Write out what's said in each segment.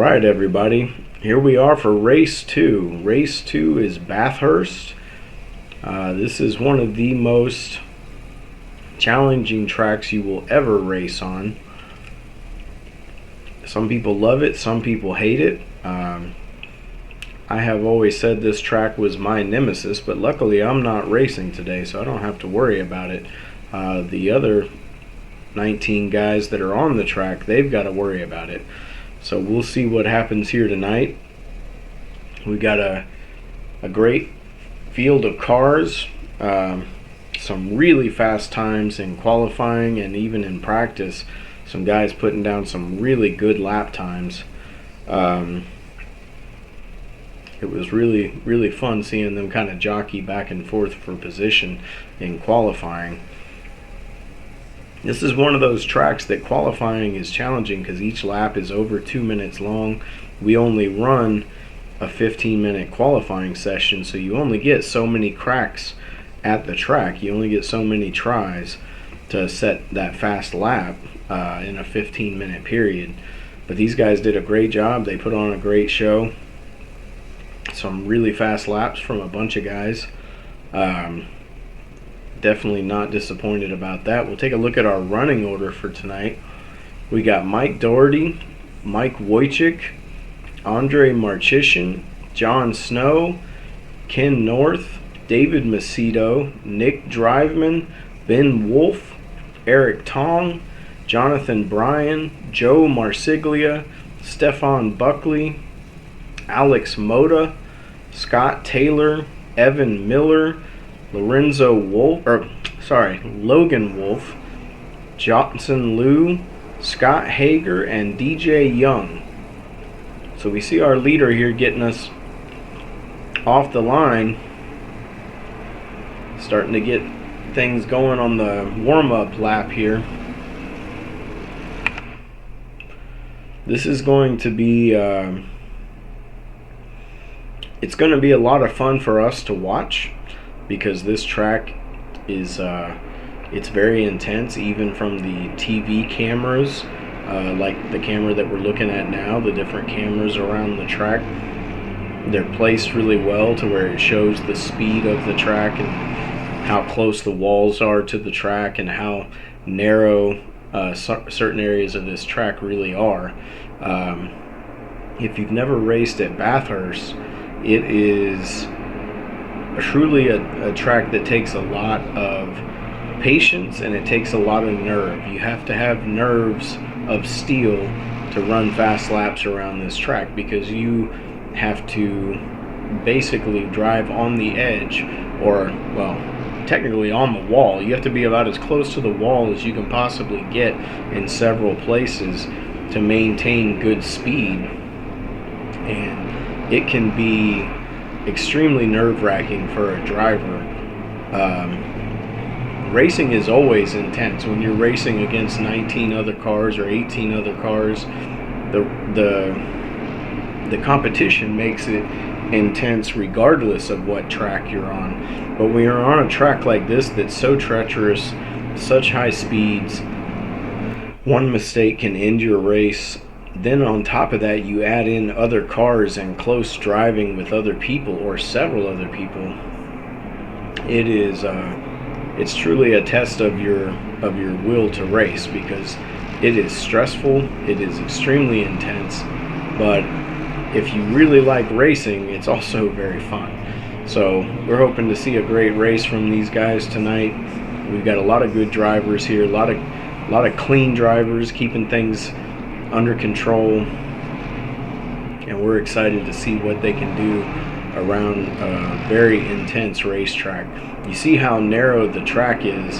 Alright everybody, here we are for race 2. Race 2 is Bathurst. This is one of the most challenging tracks you will ever race on. Some people love it, some people hate it. I have always said this track was my nemesis, but luckily I'm not racing today, so I don't have to worry about it. The other 19 guys that are on the track, they've got to worry about it. So we'll see what happens here tonight. We got a great field of cars, some really fast times in qualifying and even in practice. Some guys putting down some really good lap times. It was really fun seeing them kind of jockey back and forth for position in qualifying. This is one of those tracks that qualifying is challenging because each lap is over 2 minutes long. We only run a 15-minute qualifying session, so you only get so many cracks at the track. You only get so many tries to set that fast lap in a 15-minute period. But these guys did a great job. They put on a great show. Some really fast laps from a bunch of guys. Definitely not disappointed about that. We'll take a look at our running order for tonight. We got Mike Doherty, Mike Wojcik, Andre Marchishin, John Snow, Ken North, David Macedo, Nick Driveman, Ben Wolf, Eric Tong, Jonathan Bryan, Joe Marsiglia, Stefan Buckley, Alex Moda, Scott Taylor, Evan Miller, Logan Wolf, Johnson Liu, Scott Hager, and DJ Young. So we see our leader here getting us off the line, starting to get things going on the warm-up lap here. This is going to be it's going to be a lot of fun for us to watch, because this track is it's very intense, even from the TV cameras, like the camera that we're looking at now. The different cameras around the track, they're placed really well to where it shows the speed of the track and how close the walls are to the track and how narrow certain areas of this track really are. If you've never raced at Bathurst, it is truly a track that takes a lot of patience, and it takes a lot of nerve. You have to have nerves of steel to run fast laps around this track, because you have to basically drive on the edge, or well, technically on the wall. You have to be about as close to the wall as you can possibly get in several places to maintain good speed, and it can be extremely nerve-wracking for a driver. Racing is always intense. When you're racing against 19 other cars or 18 other cars, the competition makes it intense regardless of what track you're on. But when you're on a track like this that's so treacherous, such high speeds, one mistake can end your race. Then on top of that, you add in other cars and close driving with other people or several other people. It is it's truly a test of your will to race, because it is stressful, it is extremely intense, but if you really like racing, it's also very fun. So we're hoping to see a great race from these guys tonight. We've got a lot of good drivers here, a lot of clean drivers keeping things under control, and we're excited to see what they can do around a very intense racetrack. You see how narrow the track is.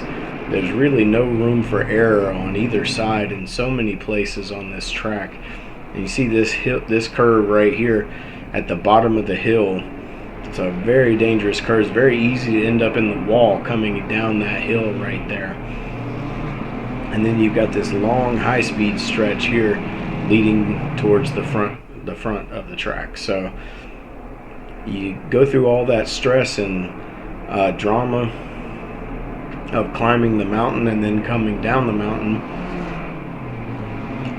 There's really no room for error on either side in so many places on this track. And you see this curve right here at the bottom of the hill. It's a very dangerous curve. It's very easy to end up in the wall coming down that hill right there. And then you've got this long high-speed stretch here leading towards the front of the track. So you go through all that stress and drama of climbing the mountain and then coming down the mountain,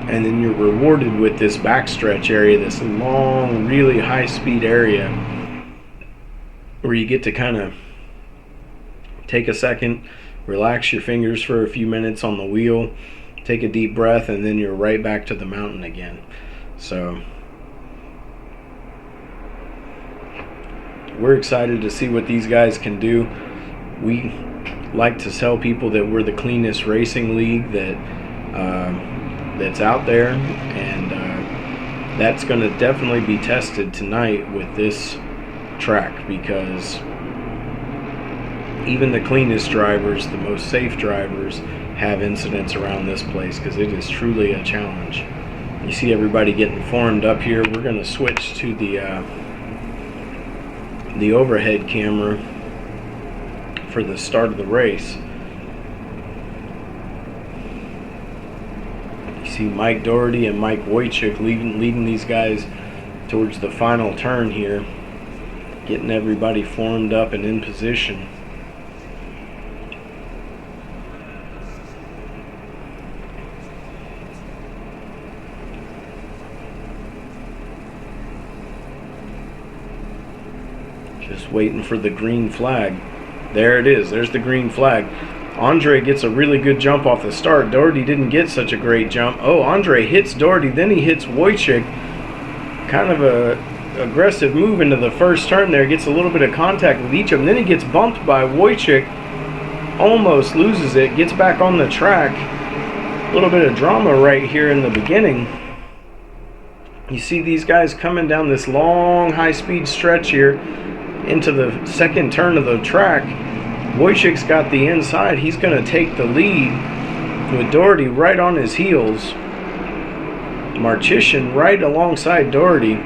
and then you're rewarded with this backstretch area, this long, really high-speed area where you get to kind of take a second, relax your fingers for a few minutes on the wheel, take a deep breath, and then you're right back to the mountain again. So we're excited to see what these guys can do. We like to tell people that we're the cleanest racing league that's out there, and that's going to definitely be tested tonight with this track, because even the cleanest drivers, the most safe drivers, have incidents around this place, because it is truly a challenge. You see everybody getting formed up here. We're going to switch to the overhead camera for the start of the race. You see Mike Doherty and Mike Wojcik leading these guys towards the final turn here, getting everybody formed up and in position. Just waiting for the green flag. There it is. There's the green flag. Andre gets a really good jump off the start. Doherty didn't get such a great jump. Oh, Andre hits Doherty, then he hits Wojcik. Kind of a aggressive move into the first turn there. Gets a little bit of contact with each of them. Then he gets bumped by Wojcik. Almost loses it. Gets back on the track. A little bit of drama right here in the beginning. You see these guys coming down this long high-speed stretch here into the second turn of the track. Wojcik's got the inside. He's going to take the lead with Doherty right on his heels. Marchician right alongside Doherty.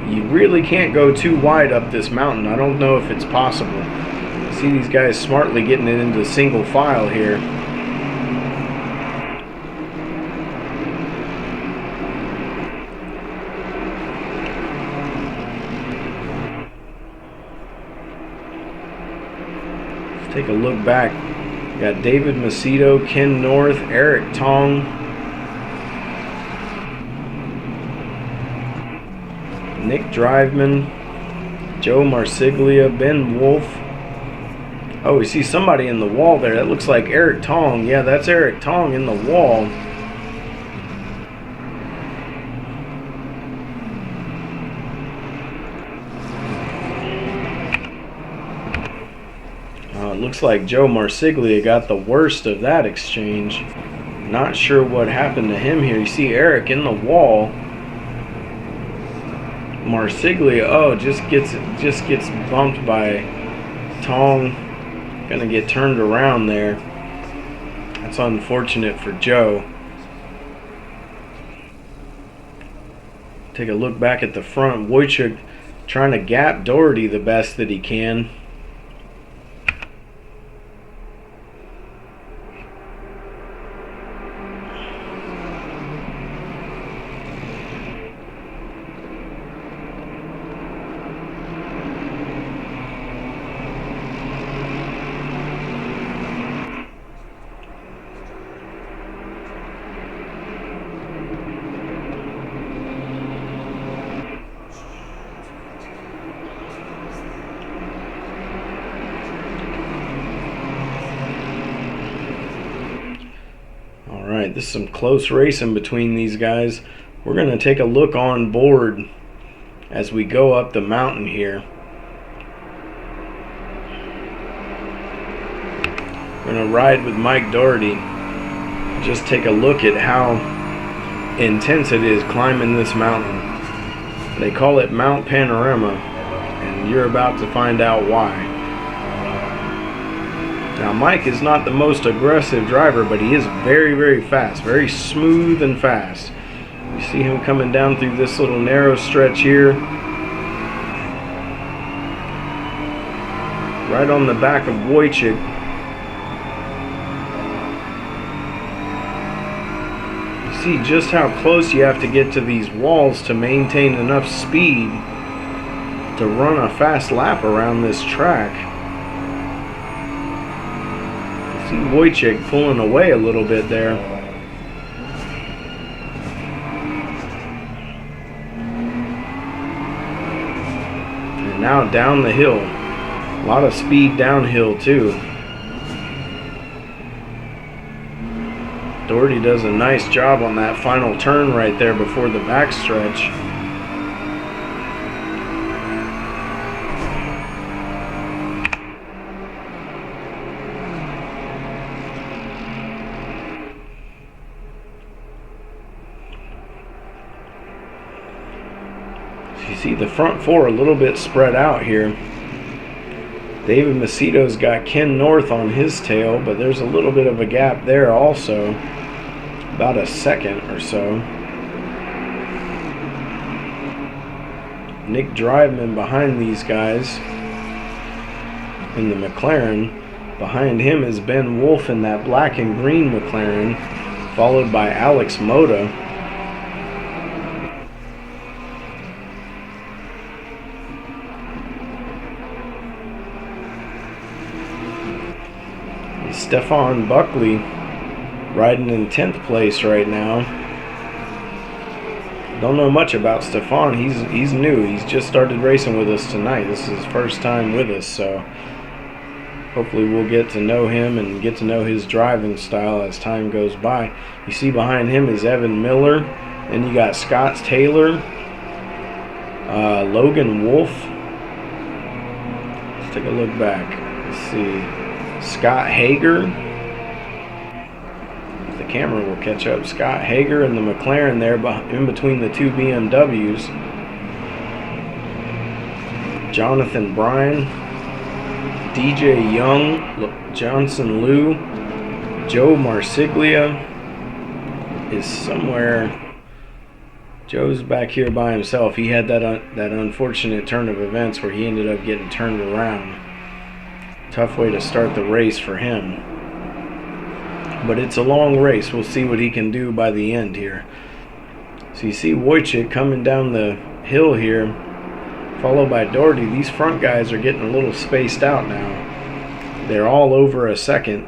You really can't go too wide up this mountain. I don't know if it's possible. You see these guys smartly getting it into single file here. Take a look back. We got David Macedo, Ken North, Eric Tong, Nick Driveman, Joe Marsiglia, Ben Wolf. Oh, we see somebody in the wall there. That looks like Eric Tong. Yeah, that's Eric Tong in the wall. Looks like Joe Marsiglia got the worst of that exchange. Not sure what happened to him here. You see Eric in the wall. Marsiglia, oh, just gets bumped by Tong. Gonna get turned around there. That's unfortunate for Joe. Take a look back at the front. Wojcik trying to gap Doherty the best that he can. Alright, this is some close racing between these guys. We're going to take a look on board as we go up the mountain here. We're going to ride with Mike Doherty. Just take a look at how intense it is climbing this mountain. They call it Mount Panarama, and you're about to find out why. Now, Mike is not the most aggressive driver, but he is very, very fast, very smooth and fast. You see him coming down through this little narrow stretch here. Right on the back of Wojcik. You see just how close you have to get to these walls to maintain enough speed to run a fast lap around this track. See Wojcik pulling away a little bit there. Now down the hill. A lot of speed downhill too. Doherty does a nice job on that final turn right there before the backstretch. You see the front four a little bit spread out here. David Macedo's got Ken North on his tail, but there's a little bit of a gap there also, about a second or so. Nick Driveman behind these guys in the McLaren. Behind him is Ben Wolf in that black and green McLaren, followed by Alex Moda. Stefan Buckley riding in 10th place right now. Don't know much about Stefan. He's new. He's just started racing with us tonight. This is his first time with us, so hopefully we'll get to know him and get to know his driving style as time goes by. You see behind him is Evan Miller. Then you got Scott Taylor, Logan Wolf. Let's take a look back. Let's see. Scott Hager. If the camera will catch up. Scott Hager and the McLaren there in between the two BMWs. Jonathan Bryan, DJ Young, Johnson Liu, Joe Marsiglia is somewhere. Joe's back here by himself. He had that unfortunate turn of events where he ended up getting turned around. Tough way to start the race for him. But it's a long race. We'll see what he can do by the end here. So you see Wojcik coming down the hill here, followed by Doherty. These front guys are getting a little spaced out now. They're all over a second.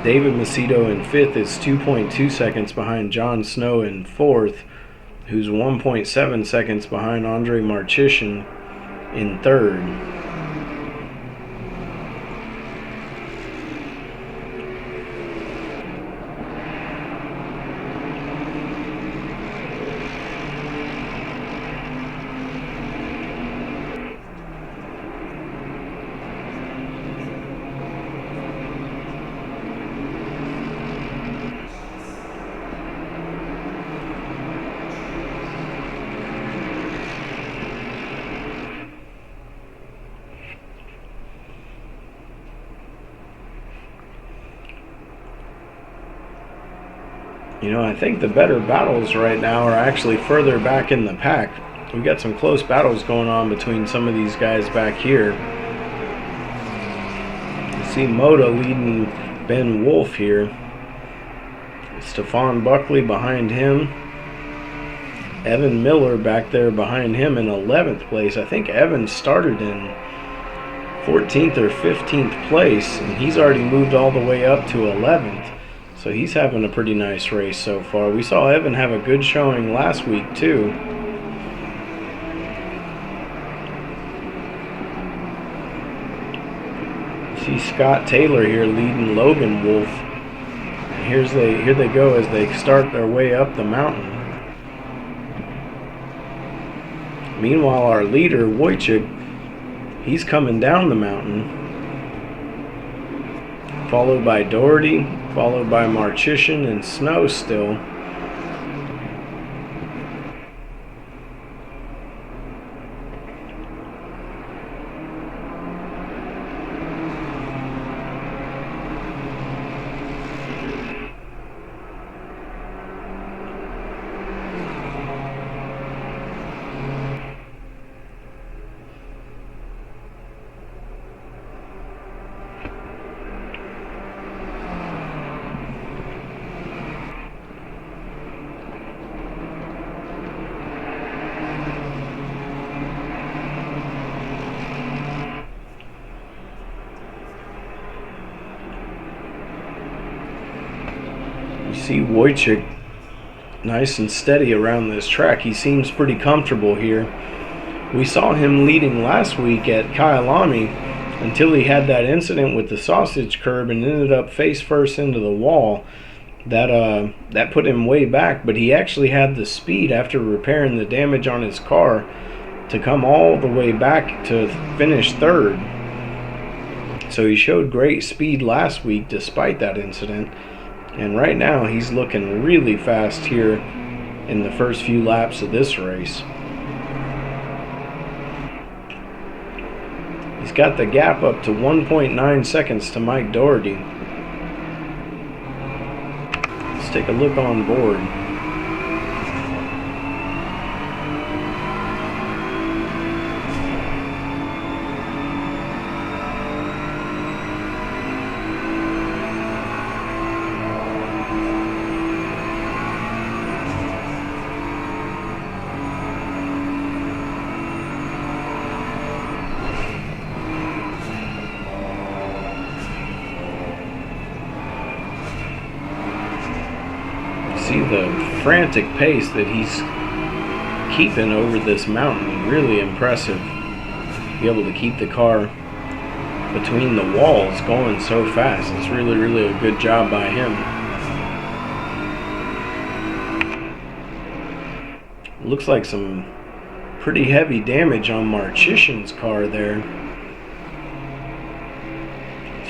David Macedo in 5th is 2.2 seconds behind John Snow in 4th, who's 1.7 seconds behind Andre Marchishin in 3rd. You know, I think the better battles right now are actually further back in the pack. We've got some close battles going on between some of these guys back here. You see Moda leading Ben Wolf here. Stefan Buckley behind him. Evan Miller back there behind him in 11th place. I think Evan started in 14th or 15th place, and he's already moved all the way up to 11th. So he's having a pretty nice race so far. We saw Evan have a good showing last week too. See Scott Taylor here leading Logan Wolf. And here they go as they start their way up the mountain. Meanwhile, our leader, Wojcik, he's coming down the mountain. Followed by Doherty, followed by Marchishin and Snow still. See Wojcik nice and steady around this track. He seems pretty comfortable here. We saw him leading last week at Kyalami until he had that incident with the sausage curb and ended up face first into the wall. That put him way back, but he actually had the speed after repairing the damage on his car to come all the way back to finish third. So he showed great speed last week despite that incident, and right now he's looking really fast here in the first few laps of this race. He's got the gap up to 1.9 seconds to Mike Doherty. Let's take a look on board. See the frantic pace that he's keeping over this mountain. Really impressive. Be able to keep the car between the walls going so fast. It's really a good job by him. Looks like some pretty heavy damage on Marchishin's car there.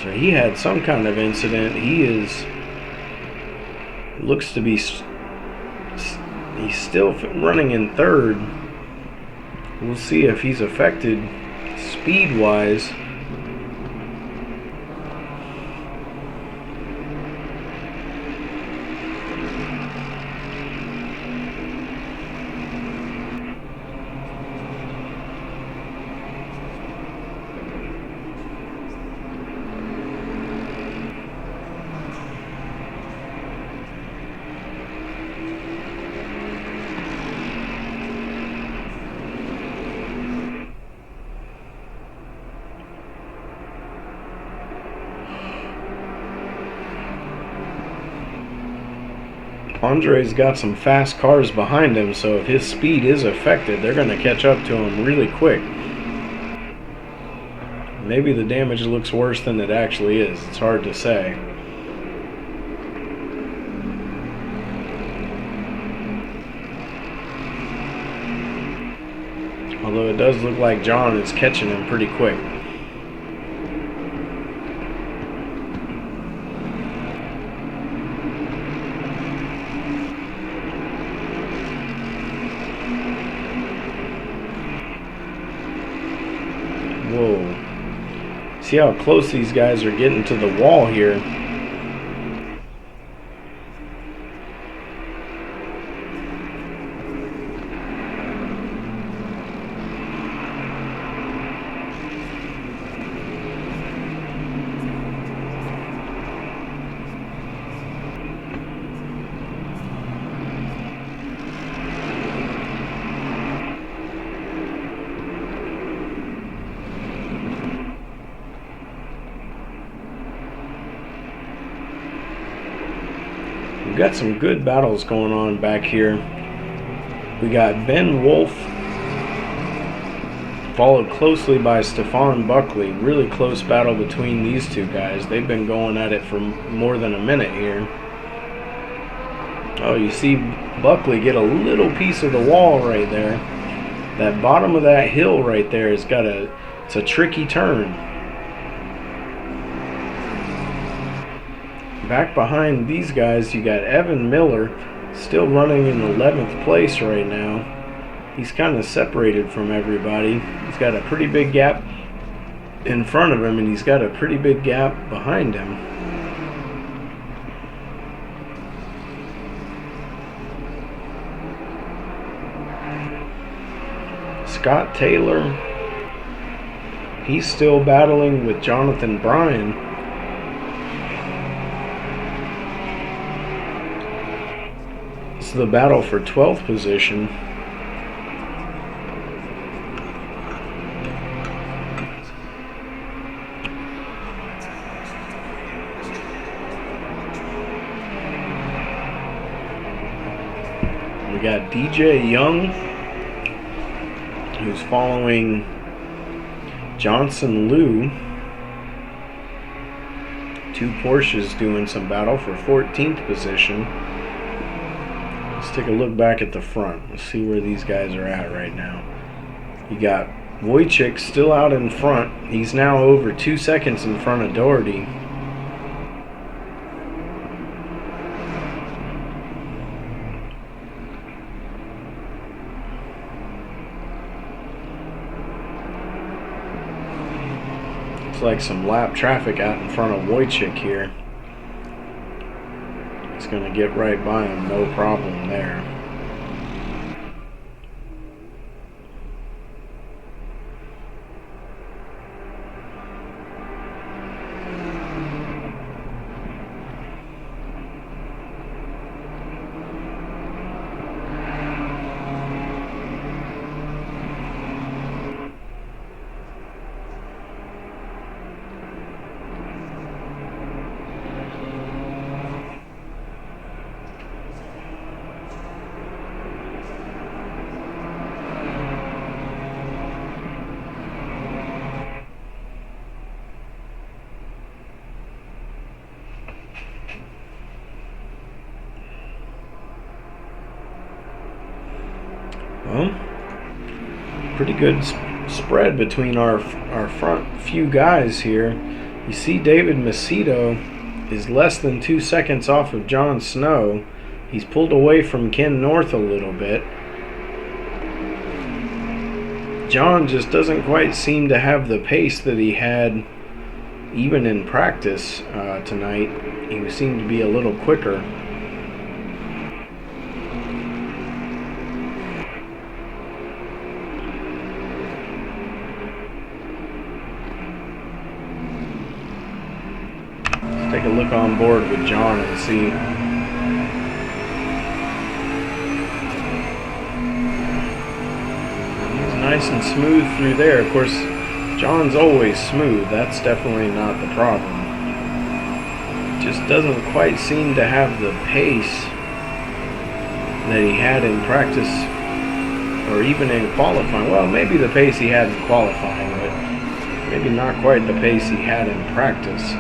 So he had some kind of incident. Looks to be, he's still running in third. We'll see if he's affected speed-wise. Andre's got some fast cars behind him, so if his speed is affected, they're going to catch up to him really quick. Maybe the damage looks worse than it actually is. It's hard to say. Although it does look like John is catching him pretty quick. Whoa. See how close these guys are getting to the wall here. We've got some good battles going on back here. We got Ben Wolf, followed closely by Stefan Buckley. Really close battle between these two guys. They've been going at it for more than a minute here. Oh, you see Buckley get a little piece of the wall right there. That bottom of that hill right there has got it's a tricky turn. Back behind these guys, you got Evan Miller, still running in 11th place right now. He's kind of separated from everybody. He's got a pretty big gap in front of him, and he's got a pretty big gap behind him. Scott Taylor, he's still battling with Jonathan Bryan. It's the battle for 12th position. We got DJ Young, who who's following Johnson Liu. Two Porsches doing some battle for 14th position. Let's take a look back at the front. Let's see where these guys are at right now. You got Wojcik still out in front. He's now over 2 seconds in front of Doherty. Looks like some lap traffic out in front of Wojcik here. It's going to get right by him, no problem there. Well, pretty good spread between our front few guys here. You see David Macedo is less than 2 seconds off of John Snow. He's pulled away from Ken North a little bit. John just doesn't quite seem to have the pace that he had even in practice tonight. He seemed to be a little quicker. Take a look on board with John and see. He's nice and smooth through there. Of course, John's always smooth. That's definitely not the problem. Just doesn't quite seem to have the pace that he had in practice or even in qualifying. Well, maybe the pace he had in qualifying, but maybe not quite the pace he had in practice.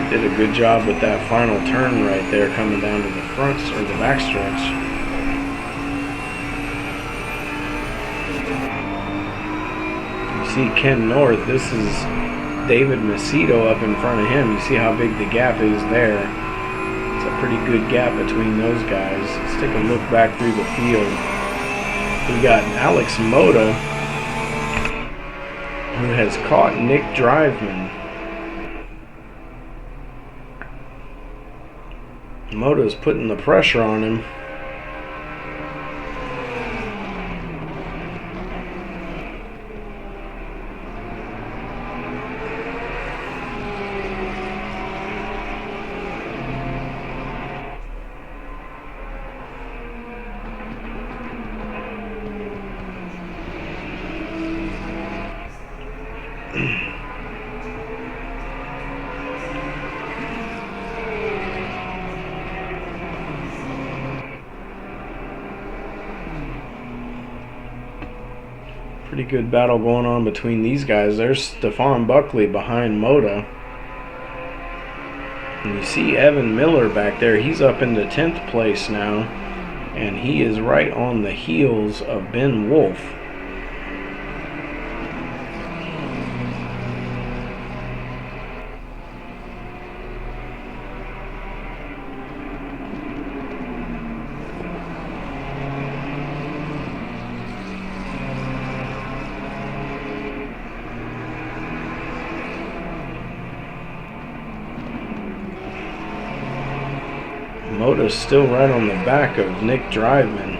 Did a good job with that final turn right there, coming down to the front or the back stretch. You see Ken North, this is David Macedo up in front of him. You see how big the gap is there. It's a pretty good gap between those guys. Let's take a look back through the field. We got Alex Moda, who has caught Nick Driveman. Moto's putting the pressure on him. Pretty good battle going on between these guys. There's Stefan Buckley behind Moda. And you see Evan Miller back there. He's up into 10th place now. And he is right on the heels of Ben Wolf. Moda's still right on the back of Nick Driveman.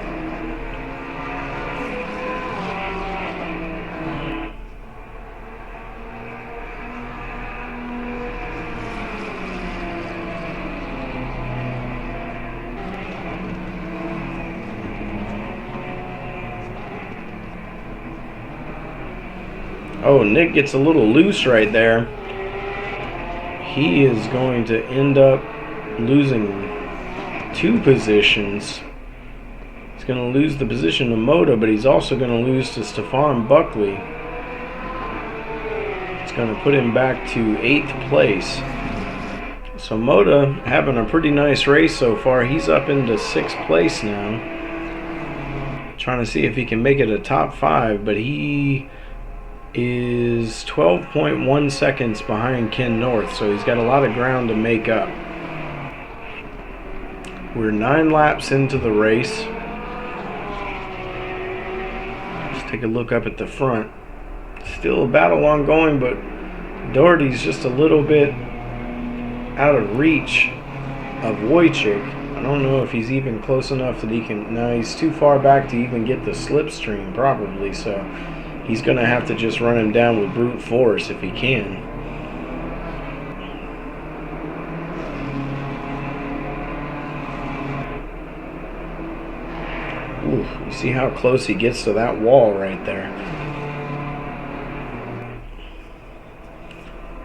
Oh, Nick gets a little loose right there. He is going to end up losing 2 positions. He's going to lose the position to Moda, but he's also going to lose to Stefan Buckley. It's going to put him back to 8th place. So Moda having a pretty nice race so far. He's up into 6th place now. Trying to see if he can make it a top 5, but he is 12.1 seconds behind Ken North, so he's got a lot of ground to make up. We're 9 laps into the race. Let's take a look up at the front. Still a battle ongoing, but Doherty's just a little bit out of reach of Wojcik. I don't know if he's even close enough that he can... No, he's too far back to even get the slipstream, probably, so he's going to have to just run him down with brute force if he can. Ooh, you see how close he gets to that wall right there.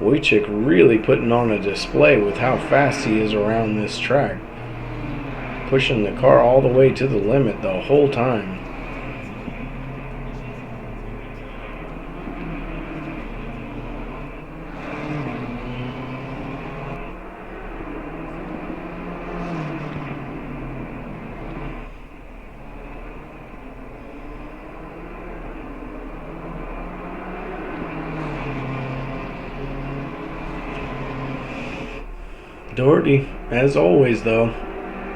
Wojcik really putting on a display with how fast he is around this track. Pushing the car all the way to the limit the whole time. Doherty, as always though,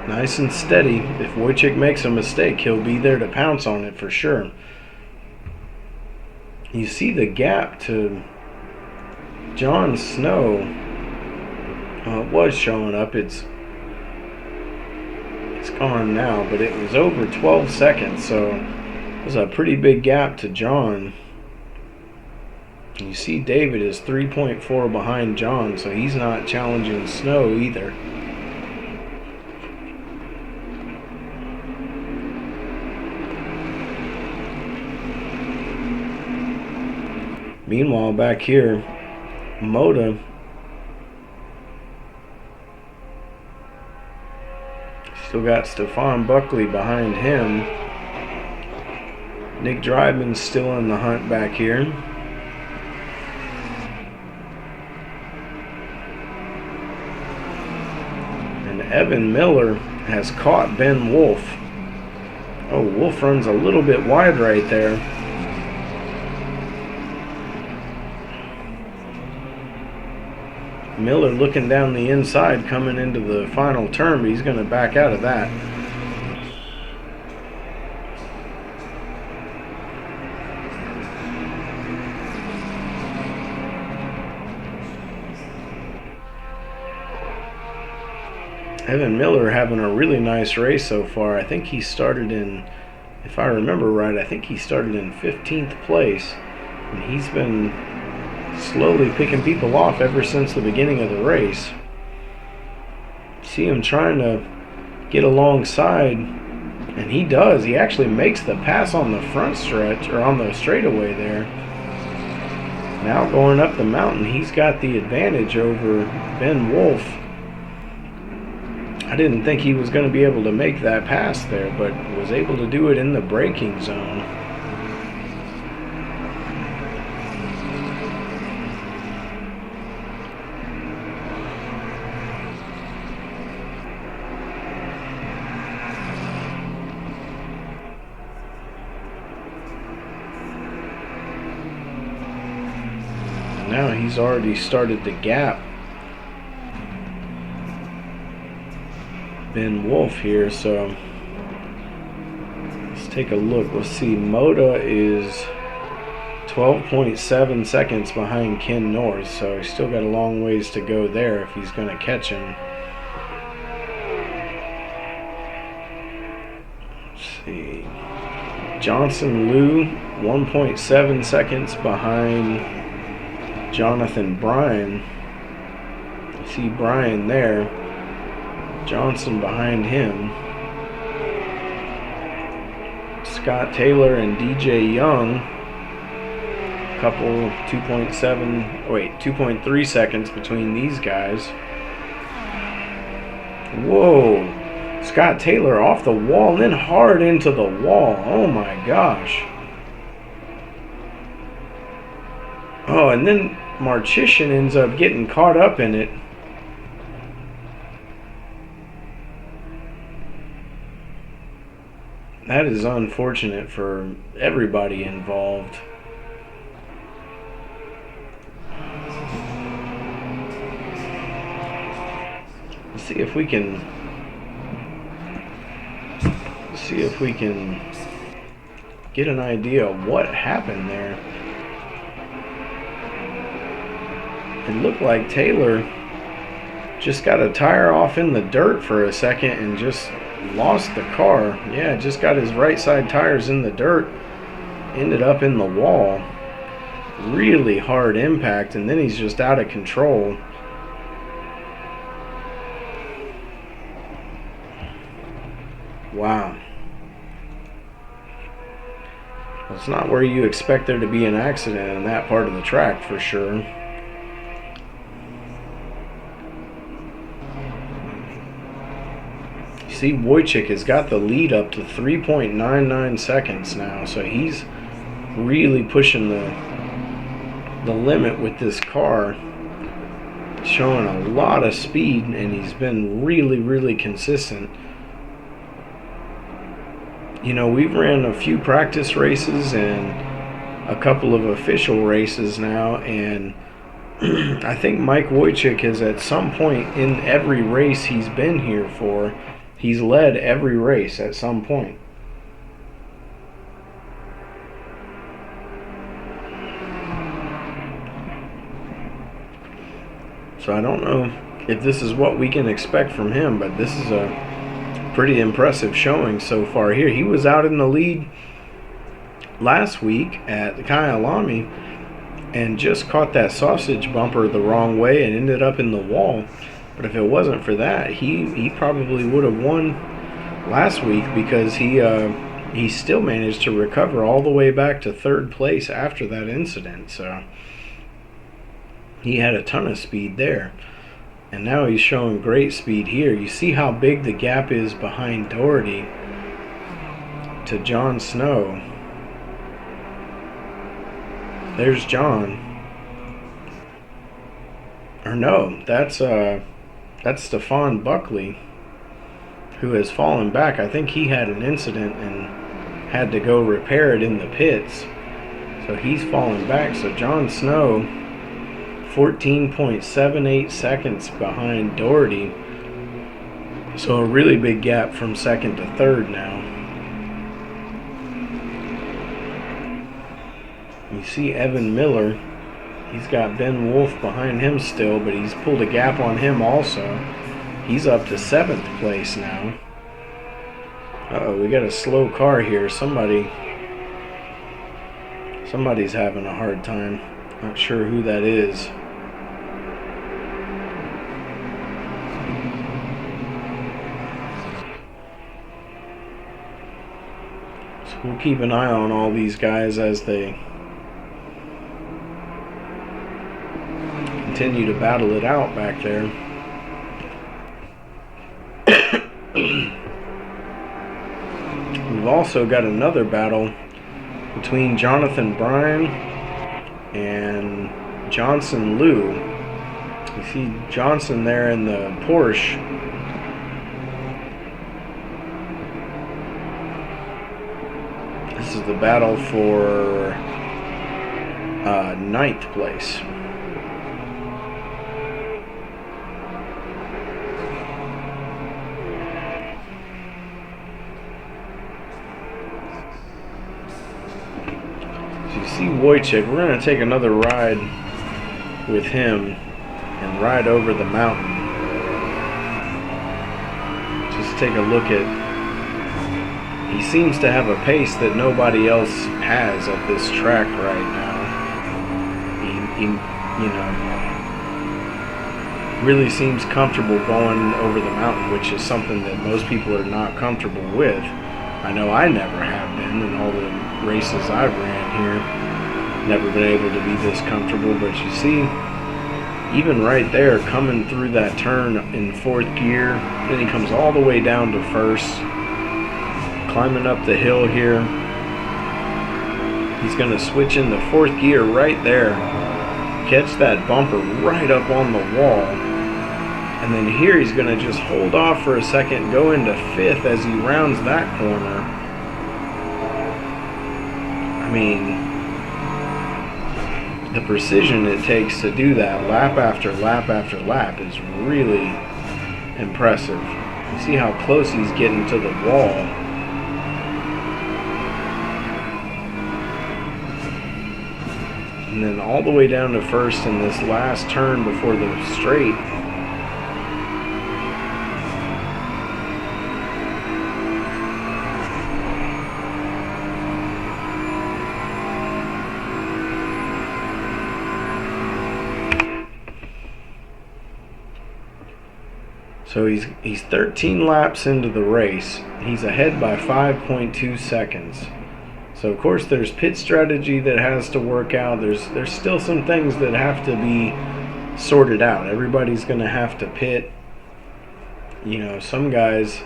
nice and steady. If Wojcik makes a mistake, he'll be there to pounce on it for sure. You see the gap to John Snow. It was showing up. It's gone now, but it was over 12 seconds, so it was a pretty big gap to John. You see David is 3.4 behind John, so he's not challenging Snow either. Meanwhile, back here, Moda still got Stefan Buckley behind him. Nick Dryden's still in the hunt back here. Evan Miller has caught Ben Wolf. Oh, Wolf runs a little bit wide right there. Miller looking down the inside coming into the final turn, but he's going to back out of that. Evan Miller having a really nice race so far. I think he started in, if I remember right, I think he started in 15th place. And he's been slowly picking people off ever since the beginning of the race. See him trying to get alongside, and he does. He actually makes the pass on the front stretch, or on the straightaway there. Now going up the mountain, he's got the advantage over Ben Wolf. I didn't think he was going to be able to make that pass there, but was able to do it in the braking zone. Now he's already started the gap Ben Wolf here, so let's take a look. Let's see, Moda is 12.7 seconds behind Ken North, so he's still got a long ways to go there if he's going to catch him. Let's see, Johnson Liu 1.7 seconds behind Jonathan Bryan. You see Bryan there, Johnson behind him. Scott Taylor and DJ Young Couple 2.3 seconds between these guys. Whoa. Scott Taylor off the wall and then hard into the wall. Oh my gosh. Oh, and then Marchician ends up getting caught up in it. That is unfortunate for everybody involved. Let's see if we can get an idea of what happened there. It looked like Taylor just got a tire off in the dirt for a second and just lost the car. Yeah, just got his right side tires in the dirt, ended up in the wall. Really hard impact, and then he's just out of control. Wow. Well, it's not where you expect there to be an accident in that part of the track for sure. See, Wojcik has got the lead up to 3.99 seconds now, so he's really pushing the limit with this car, showing a lot of speed, and he's been really consistent. You know, we've ran a few practice races and a couple of official races now, and I think Mike Wojcik has, at some point in every race he's been here for, he's led every race at some point. So I don't know if this is what we can expect from him, but this is a pretty impressive showing so far here. He was out in the lead last week at Kyalami and just caught that sausage bumper the wrong way and ended up in the wall. But if it wasn't for that, he probably would have won last week, because he still managed to recover all the way back to third place after that incident. So he had a ton of speed there. And now he's showing great speed here. You see how big the gap is behind Doherty to John Snow. There's John. Or no, that's Stefan Buckley, who has fallen back. I think he had an incident and had to go repair it in the pits. So he's fallen back. So John Snow, 14.78 seconds behind Doherty. So a really big gap from second to third now. You see Evan Miller. He's got Ben Wolf behind him still, but he's pulled a gap on him also. He's up to 7th place now. Uh-oh, we got a slow car here. Somebody's having a hard time. Not sure who that is. So we'll keep an eye on all these guys as they continue to battle it out back there. We've also got another battle between Jonathan Bryan and Johnson Liu. You see Johnson there in the Porsche. This is the battle for 9th place. See Wojcik, we're going to take another ride with him and ride over the mountain. Just take a look at, he seems to have a pace that nobody else has at this track right now. He you know, really seems comfortable going over the mountain, which is something that most people are not comfortable with. I know I never have been in all the races I've ran here. Never been able to be this comfortable, but you see, even right there, coming through that turn in fourth gear, then he comes all the way down to first, climbing up the hill here. He's going to switch into fourth gear right there, catch that bumper right up on the wall, and then here he's going to just hold off for a second, go into fifth as he rounds that corner. I mean, the precision it takes to do that lap after lap after lap is really impressive. You see how close he's getting to the wall. And then all the way down to first in this last turn before the straight. So he's 13 laps into the race. He's ahead by 5.2 seconds. So of course there's pit strategy that has to work out. There's still some things that have to be sorted out. Everybody's going to have to pit. You know, some guys,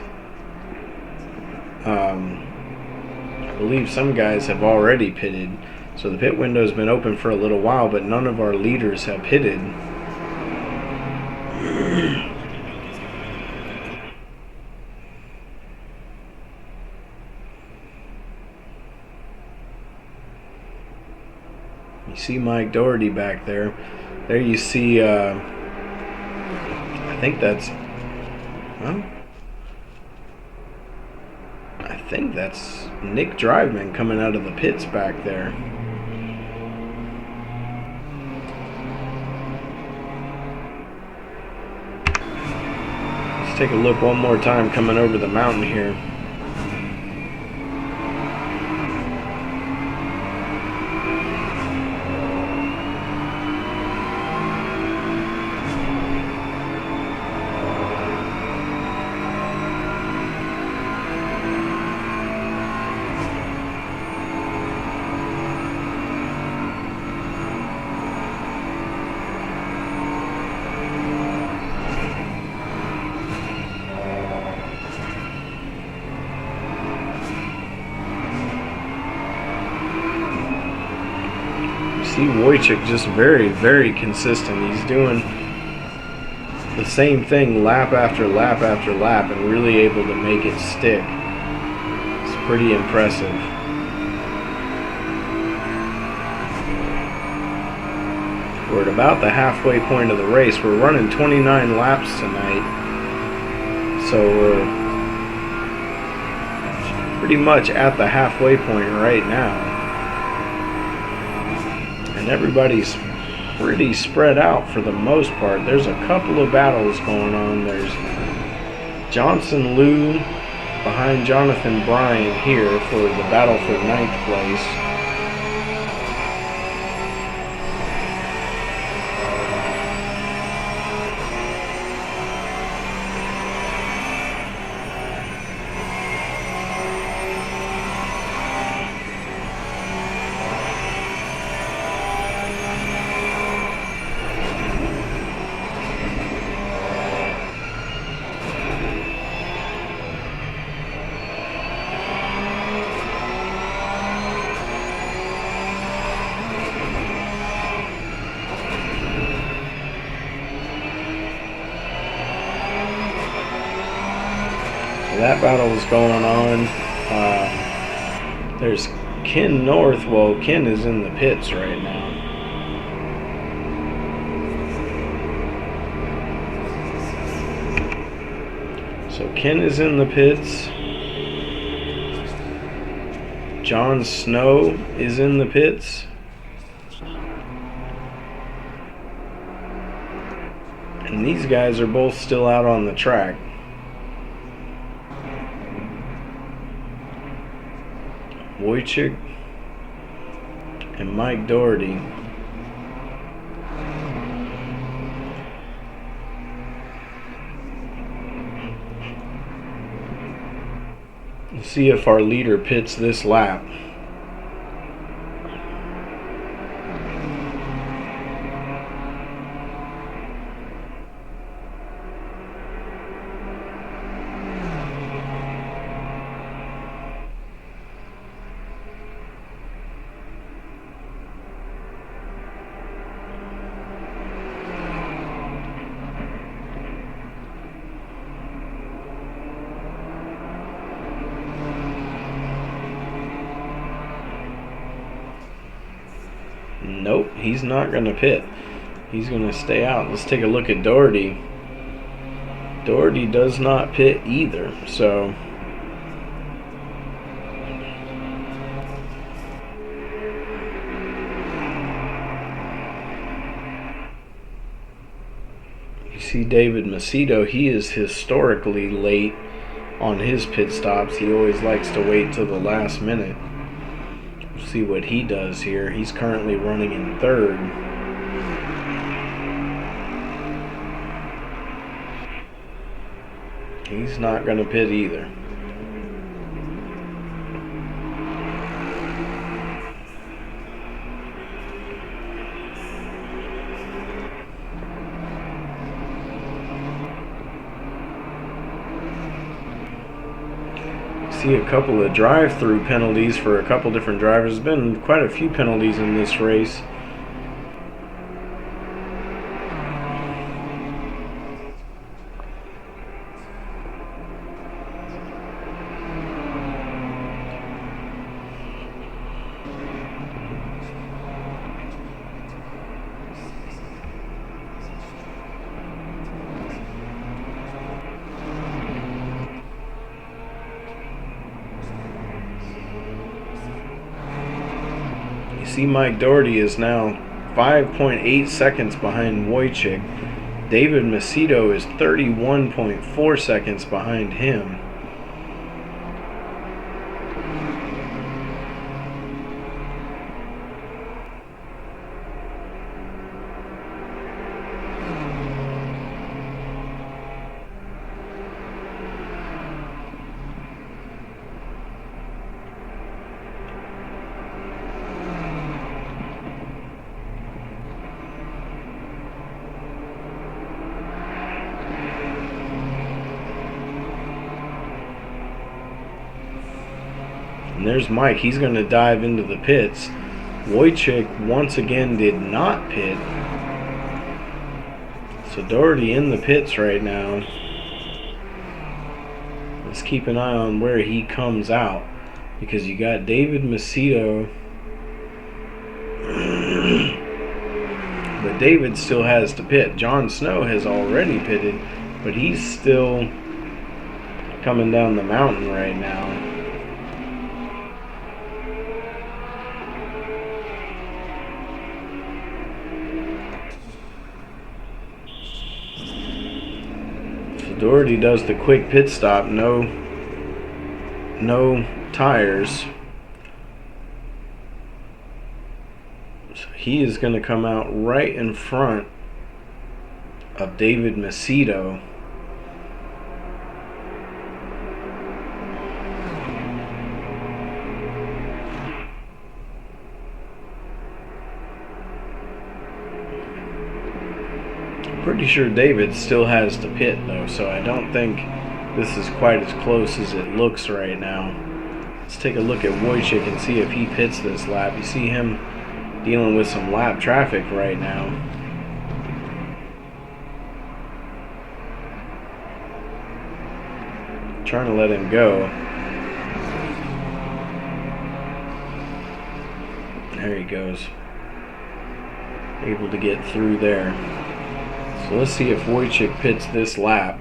I believe some guys have already pitted. So the pit window's been open for a little while, but none of our leaders have pitted. You see Mike Doherty back there. There you see, I think that's, well, I think that's Nick Driveman coming out of the pits back there. Let's take a look one more time coming over the mountain here. See Wojcik just very, very consistent. He's doing the same thing lap after lap after lap and really able to make it stick. It's pretty impressive. We're at about the halfway point of the race. We're running 29 laps tonight. So we're pretty much at the halfway point right now. And everybody's pretty spread out for the most part. There's a couple of battles going on. There's Johnson Liu behind Jonathan Bryan here for the battle for 9th place. That battle is going on. There's Ken North. Well, Ken is in the pits right now. So Ken is in the pits. John Snow is in the pits. And these guys are both still out on the track. Wojcik and Mike Doherty. Let's see if our leader pits this lap. He's not going to pit. He's going to stay out. Let's take a look at Doherty. Doherty does not pit either. So you see David Macedo, he is historically late on his pit stops. He always likes to wait till the last minute. We'll see what he does here. He's currently running in third. He's not going to pit either. See a couple of drive-through penalties for a couple different drivers. There's been quite a few penalties in this race. See, Mike Doherty is now 5.8 seconds behind Wojcik. David Macedo is 31.4 seconds behind him. And there's Mike. He's going to dive into the pits. Wojcik once again did not pit. So Doherty in the pits right now. Let's keep an eye on where he comes out, because you got David Macedo. But David still has to pit. John Snow has already pitted, but he's still coming down the mountain right now. Doherty does the quick pit stop, no tires. So he is going to come out right in front of David Macedo. Pretty sure David still has to pit though, so I don't think this is quite as close as it looks right now. Let's take a look at Wojcik and see if he pits this lap. You see him dealing with some lap traffic right now. Trying to let him go. There he goes. Able to get through there. So let's see if Wojcik pits this lap.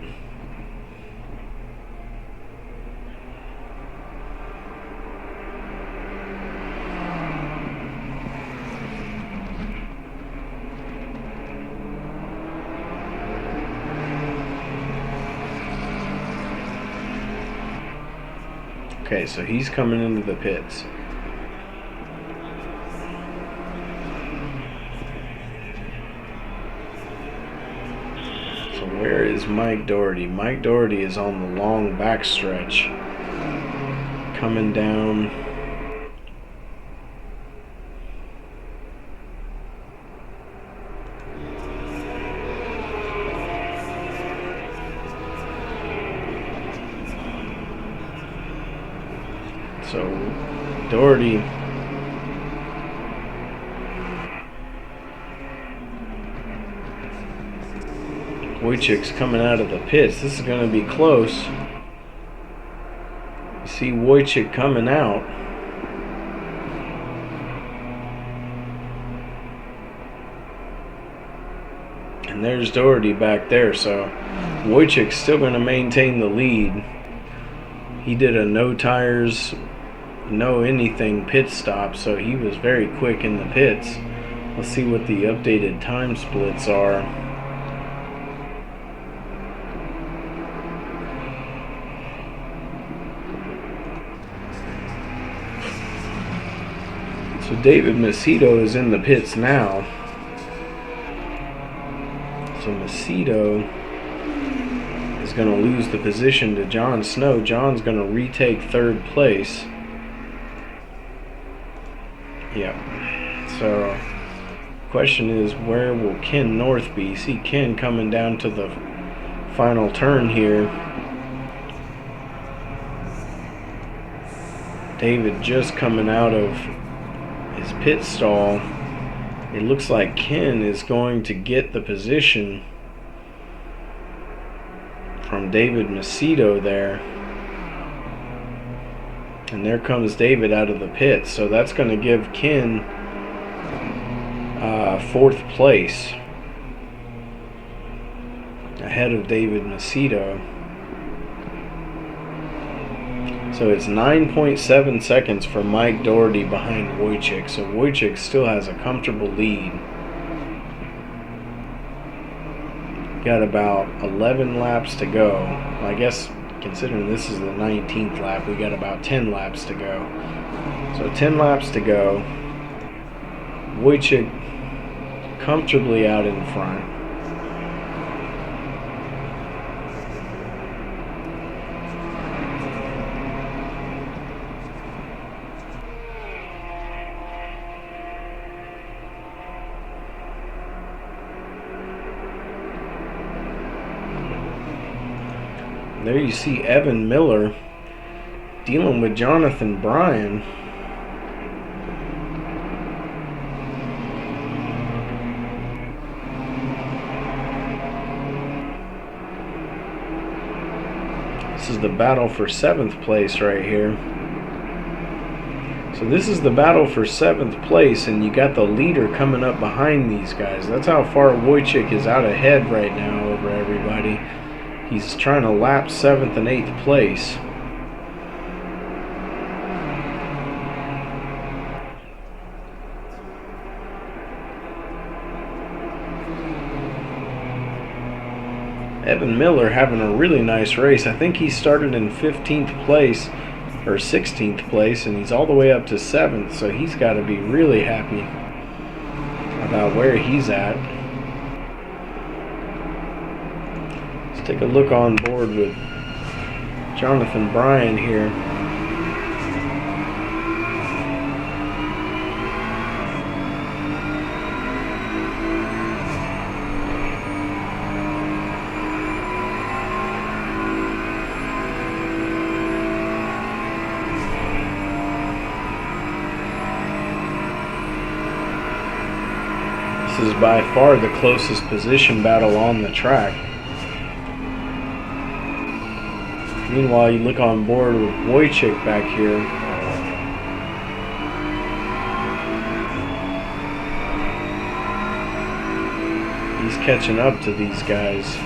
Okay, so he's coming into the pits. Where is Mike Doherty? Mike Doherty is on the long back stretch. Coming down. So Doherty Wojcik's coming out of the pits. This is going to be close. You see Wojcik coming out. And there's Doherty back there, so Wojcik's still going to maintain the lead. He did a no tires, no anything pit stop, so he was very quick in the pits. Let's see what the updated time splits are. So David Macedo is in the pits now. So Macedo is going to lose the position to John Snow. John's going to retake third place. Yep. So question is, where will Ken North be? See Ken coming down to the final turn here. David just coming out of his pit stall. It looks like Ken is going to get the position from David Macedo there. And there comes David out of the pit. So that's going to give Ken fourth place ahead of David Macedo. So it's 9.7 seconds for Mike Doherty behind Wojcik. So Wojcik still has a comfortable lead. Got about 11 laps to go. I guess considering this is the 19th lap, we got about 10 laps to go. So 10 laps to go. Wojcik comfortably out in front. There you see Evan Miller dealing with Jonathan Bryan. This is the battle for 7th place right here. So this is the battle for 7th place, and you got the leader coming up behind these guys. That's how far Wojcik is out ahead right now over everybody. He's trying to lap 7th and 8th place. Evan Miller having a really nice race. I think he started in 15th place or 16th place, and he's all the way up to 7th, so he's got to be really happy about where he's at. Take a look on board with Jonathan Bryan here. This is by far the closest position battle on the track. Meanwhile, you look on board with Wojcik back here. He's catching up to these guys.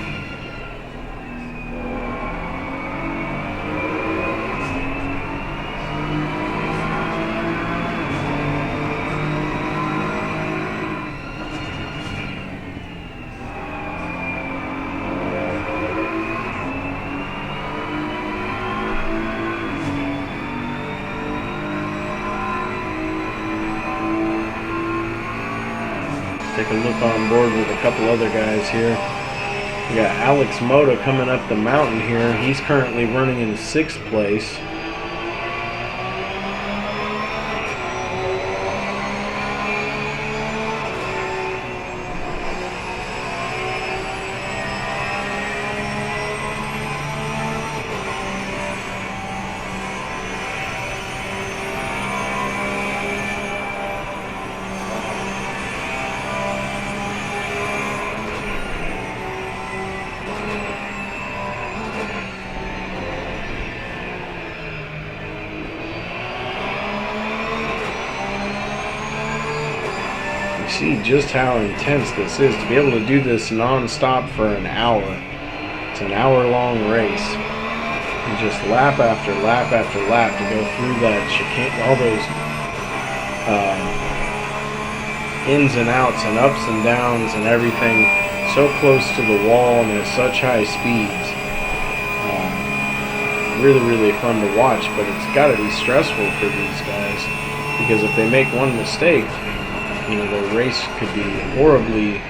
Take a look on board with a couple other guys here. We got Alex Moda coming up the mountain here. He's currently running in 6th place. see just how intense this is to be able to do this non-stop for an hour. It's an hour-long race, and just lap after lap after lap to go through that chicane, all those ins and outs and ups and downs and everything, so close to the wall and at such high speeds. Really, really fun to watch, but it's got to be stressful for these guys, because if they make one mistake, you know, their race could be horribly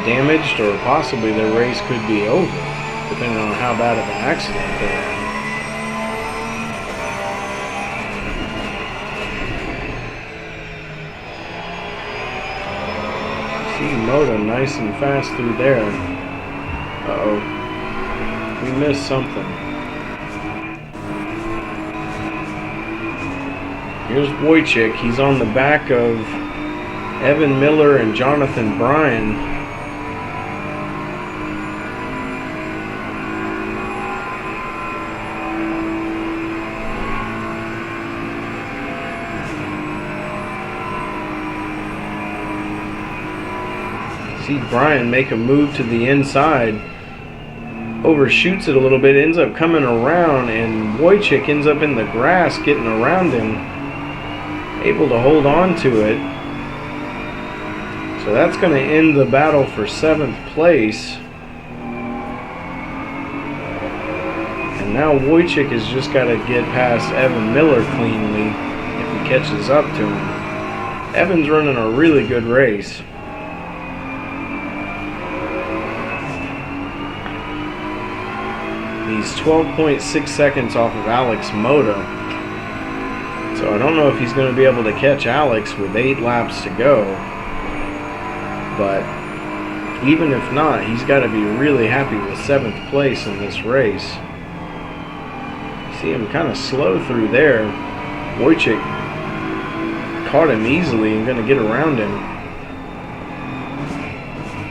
damaged, or possibly their race could be over, depending on how bad of an accident they're in. See Moto nice and fast through there. Uh-oh. We missed something. Here's Wojcik. He's on the back of Evan Miller and Jonathan Bryan. See Bryan make a move to the inside, overshoots it a little bit, ends up coming around, and Wojcik ends up in the grass getting around him, able to hold on to it. So that's going to end the battle for 7th place. And now Wojcik has just got to get past Evan Miller cleanly if he catches up to him. Evan's running a really good race. He's 12.6 seconds off of Alex Moto. So I don't know if he's going to be able to catch Alex with 8 laps to go. But even if not, he's got to be really happy with 7th place in this race. See him kind of slow through there. Wojcik caught him easily and going to get around him.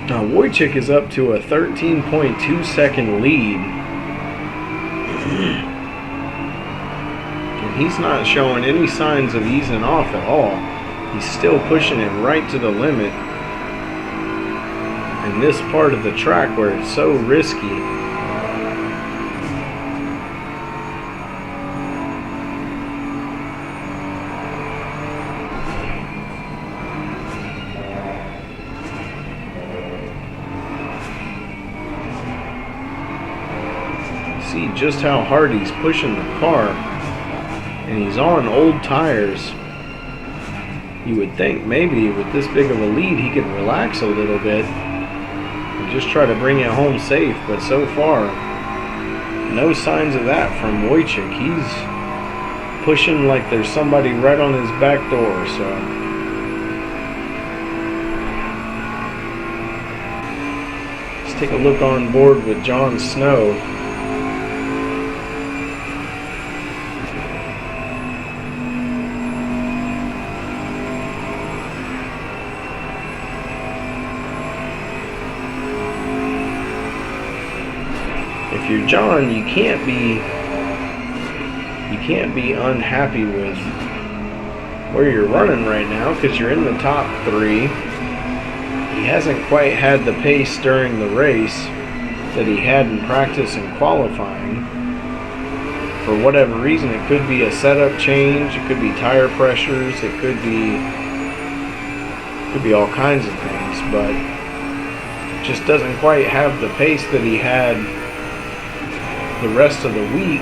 Now Wojcik is up to a 13.2 second lead. And he's not showing any signs of easing off at all. He's still pushing it right to the limit. And this part of the track where it's so risky. See just how hard he's pushing the car, and he's on old tires. You would think maybe with this big of a lead he could relax a little bit and just try to bring it home safe, but so far no signs of that from Wojcik. He's pushing like there's somebody right on his back door. So let's take a look on board with Jon Snow. If you're John, you can't be unhappy with where you're running right now, because you're in the top 3. He hasn't quite had the pace during the race that he had in practice and qualifying. For whatever reason, it could be a setup change, it could be tire pressures, it could be all kinds of things, but just doesn't quite have the pace that he had the rest of the week,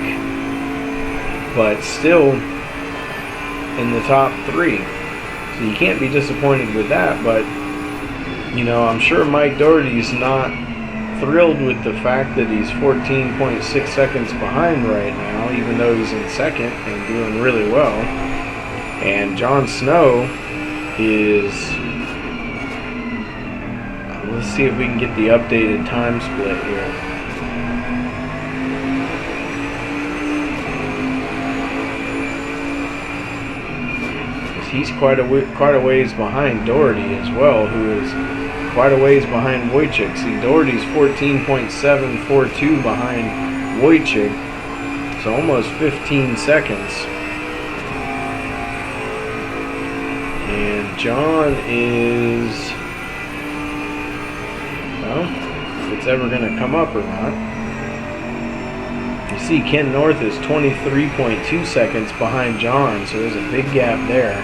but still in the top 3. So you can't be disappointed with that. But you know, I'm sure Mike Doherty's not thrilled with the fact that he's 14.6 seconds behind right now, even though he's in 2nd and doing really well. And Jon Snow is, let's see if we can get the updated time split here. He's quite a ways behind Doherty as well, who is quite a ways behind Wojcik. See, Doherty's 14.742 behind Wojcik, so almost 15 seconds. And John is, well, if it's ever going to come up or not. You see Ken North is 23.2 seconds behind John, so there's a big gap there.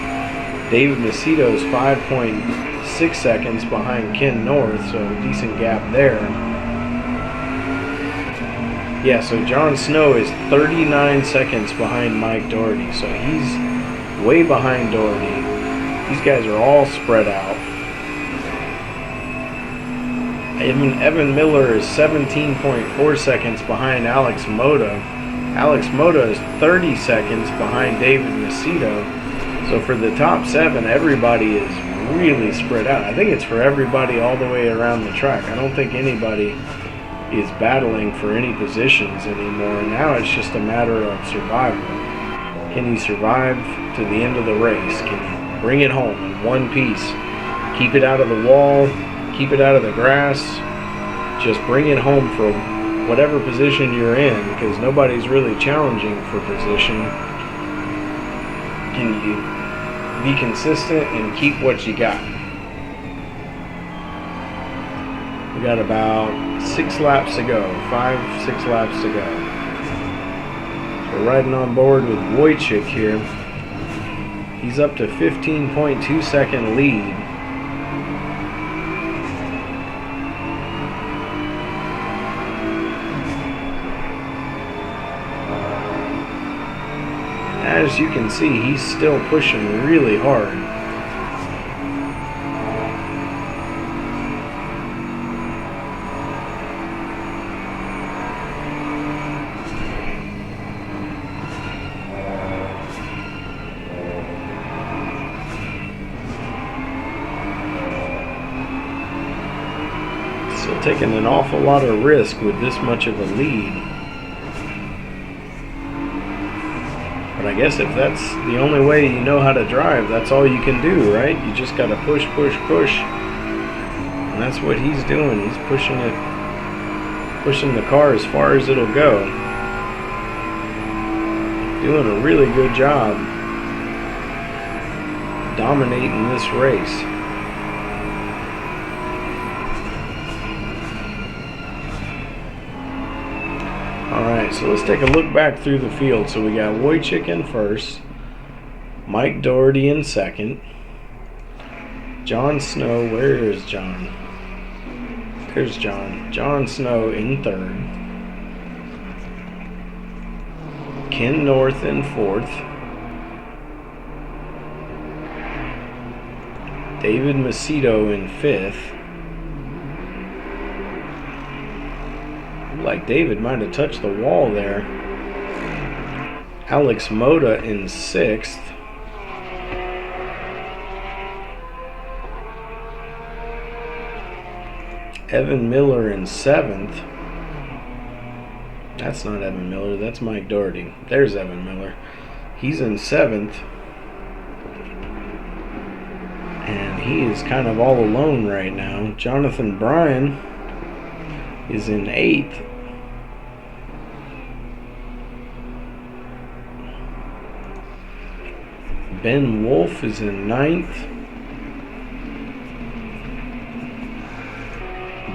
David Macedo is 5.6 seconds behind Ken North, so a decent gap there. Yeah, so John Snow is 39 seconds behind Mike Doherty, so he's way behind Doherty. These guys are all spread out. Evan Miller is 17.4 seconds behind Alex Moda. Alex Moda is 30 seconds behind David Macedo. So for the top 7, everybody is really spread out. I think it's for everybody all the way around the track. I don't think anybody is battling for any positions anymore. Now it's just a matter of survival. Can you survive to the end of the race? Can you bring it home in one piece? Keep it out of the wall, keep it out of the grass. Just bring it home for whatever position you're in, because nobody's really challenging for position. Can you be consistent and keep what you got? We got about 6 laps to go, 5-6 laps to go. So we're riding on board with Wojcik here. He's up to 15.2 second lead. As you can see, he's still pushing really hard. Still taking an awful lot of risk with this much of a lead. But I guess if that's the only way you know how to drive, that's all you can do, right? You just got to push, push, push. And that's what he's doing. He's pushing the car as far as it'll go. Doing a really good job dominating this race. Alright, so let's take a look back through the field. So we got Wojcik in first, Mike Doherty in second, John Snow, where is John? There's John. John Snow in third, Ken North in fourth, David Macedo in fifth. Like David might have touched the wall there. Alex Moda in sixth. Evan Miller in seventh. That's not Evan Miller, that's Mike Doherty. There's Evan Miller. He's in seventh. And he is kind of all alone right now. Jonathan Bryan is in eighth. Ben Wolf is in ninth.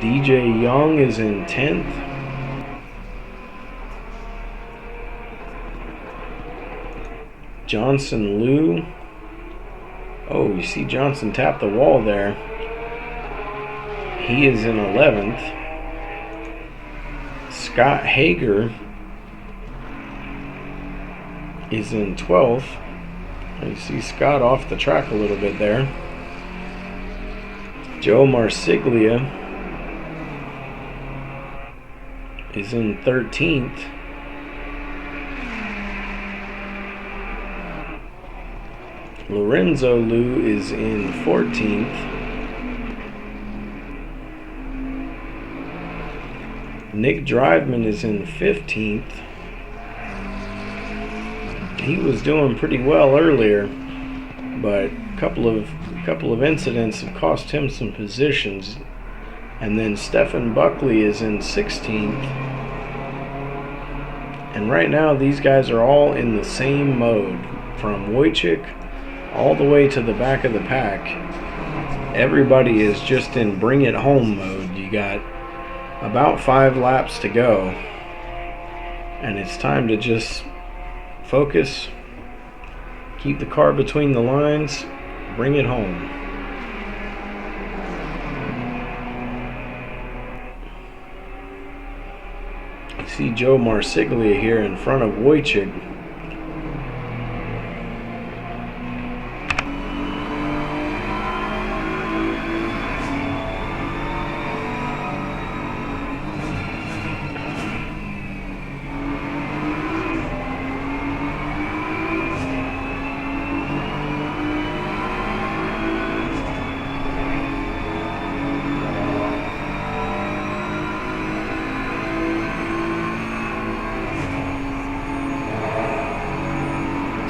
DJ Young is in 10th. Johnson Liu. Oh, you see Johnson tap the wall there. He is in 11th. Scott Hager is in 12th. You see Scott off the track a little bit there. Joe Marsiglia is in 13th. Lorenzo Liu is in 14th. Nick Driveman is in 15th. He was doing pretty well earlier, but a couple of incidents have cost him some positions. And then Stephen Buckley is in 16th. And right now these guys are all in the same mode, from Wojcik all the way to the back of the pack. Everybody is just in bring it home mode. You got about 5 laps to go, and it's time to just focus, keep the car between the lines, bring it home. You see Joe Marsiglia here in front of Wojcik.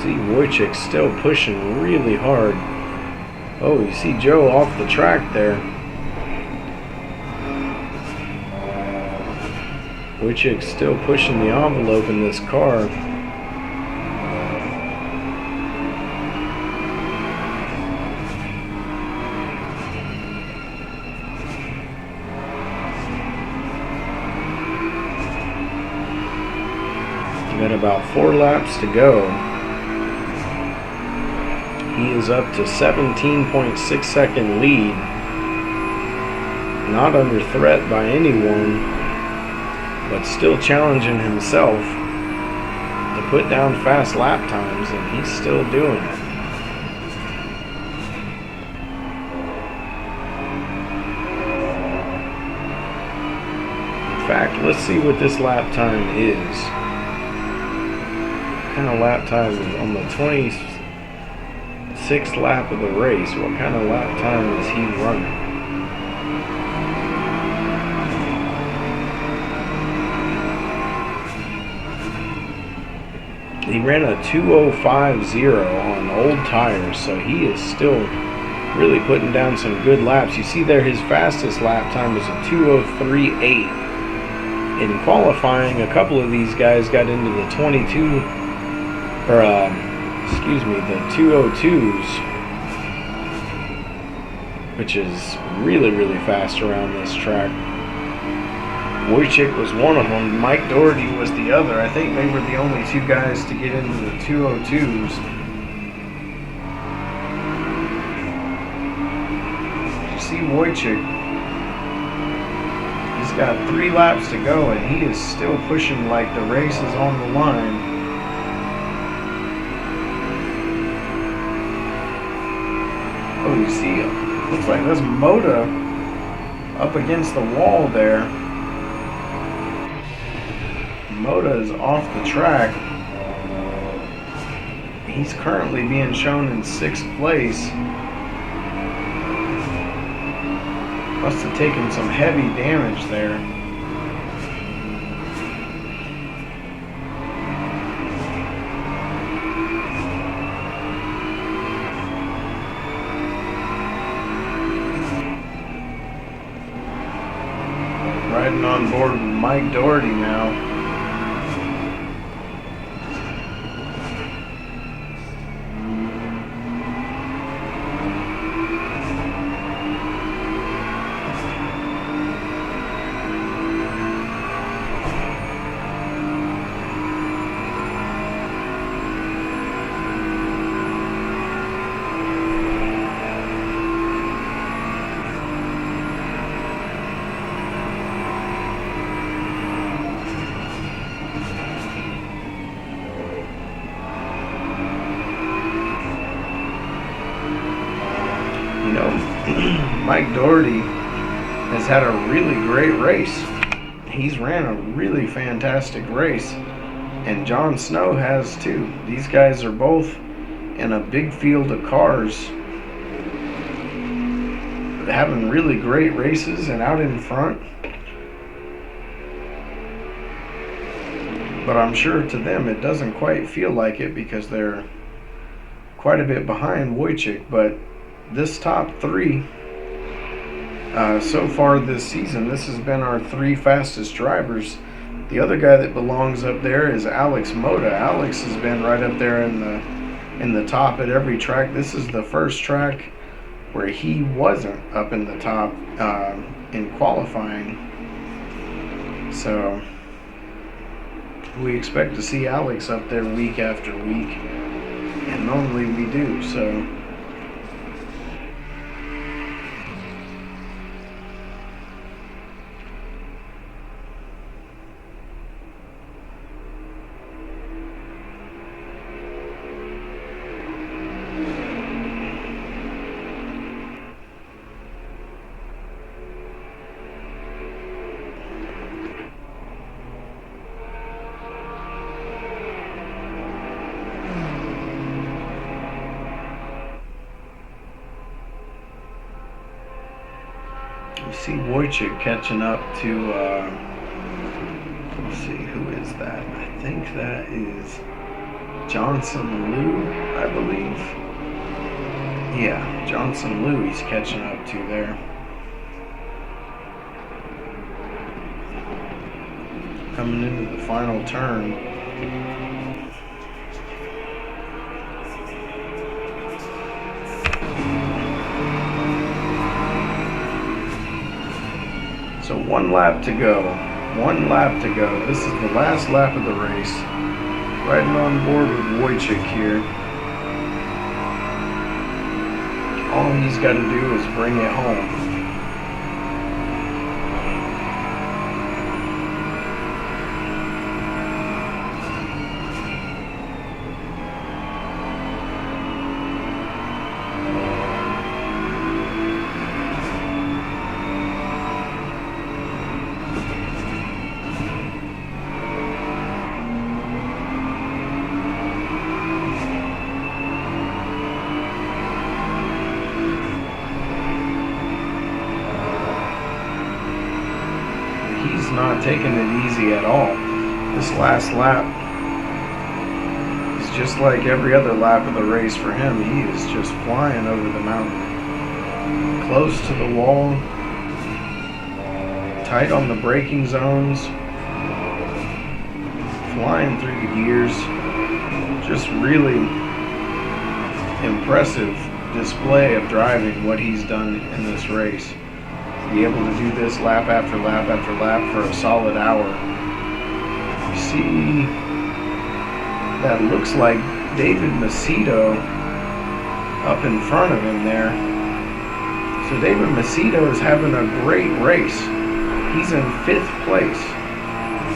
See Wojcik still pushing really hard. Oh, you see Joe off the track there. Wojcik still pushing the envelope in this car. Got about 4 laps to go. He is up to 17.6 second lead. Not under threat by anyone, but still challenging himself to put down fast lap times, and he's still doing it. In fact, let's see what this lap time is. What kind of lap time is on the 26th lap of the race? What kind of lap time is he running? He ran a 2:05.0 on old tires, so he is still really putting down some good laps. You see there, his fastest lap time was a 2:03.8. In qualifying, a couple of these guys got into the 22, or the 2:02s, which is really, really fast around this track. Wojcik was one of them. Mike Doherty was the other. I think they were the only 2 guys to get into the 2:02s. You see Wojcik, he's got 3 laps to go, and he is still pushing like the race is on the line. Oh, you see, looks like there's Moda up against the wall there. Moda is off the track. He's currently being shown in 6th place. Must have taken some heavy damage there. Riding on board with Mike Doherty now. Mike Doherty has had a really great race. He's ran a really fantastic race, and Jon Snow has too. These guys are both in a big field of cars having really great races and out in front. But I'm sure to them it doesn't quite feel like it because they're quite a bit behind Wojcik. But this top 3 so far this season, this has been our 3 fastest drivers. The other guy that belongs up there is Alex Moda. Alex has been right up there in the in the top at every track. This is the first track where he wasn't up in the top in qualifying. So we expect to see Alex up there week after week, and normally we do. So you see Wojcik catching up to, let's see, who is that? I think that is Johnson Liu, I believe. Yeah, Johnson Liu he's catching up to there. Coming into the final turn. So 1 lap to go. 1 lap to go. This is the last lap of the race. Riding on board with Wojcik here. All he's got to do is bring it home. He's not taking it easy at all. This last lap is just like every other lap of the race for him. He is just flying over the mountain. Close to the wall. Tight on the braking zones. Flying through the gears. Just really impressive display of driving what he's done in this race. Be able to do this lap after lap after lap for a solid hour. You see, that looks like David Macedo up in front of him there. So David Macedo is having a great race. He's in 5th place.